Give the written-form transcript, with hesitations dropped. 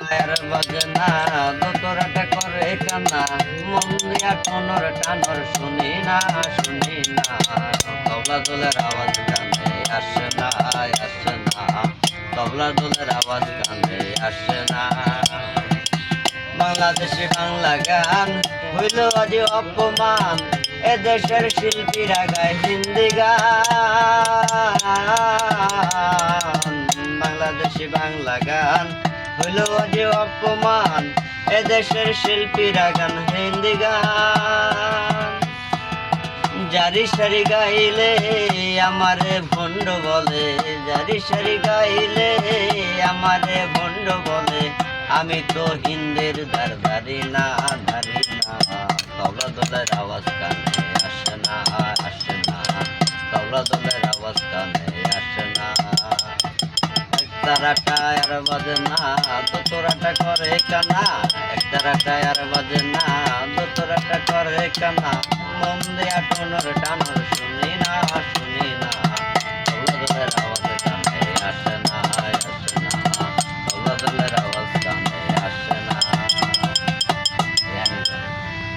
Tyre বাজে না, দোতরাটা করে কান্না, মন দিয়া টনর টানর শুনি না শুনি না। তবলা দোলের আওয়াজ কানে আসে না আসে না, তবলা দোলের আওয়াজ কানে আসে না। বাংলাদেশে বাংলা গান হইল আজ অপমান, এদেশের শিল্পীরা গায় হিন্দি গান। বাংলাদেশে বাংলা গান হইল আজ অপমান, এদেশের শিল্পীরা গান হিন্দি গান। জারি সারি গাইলে আমারে ভণ্ড বলে, জারি সারি গাইলে আমারে ভণ্ড বলে, আমি তো হিন্দের ধারি না ধারি না। তবলা দলের আওয়াজ কানে আসে না আসে না, তবলা দলের আওয়াজ কানে আসে না। একতারা টায়ার বাজে না, দোতরাটা করে কানা, একতারা টায়ার বাজে না, দোতরাটা করে কানা, মন দেয়া টনর টানর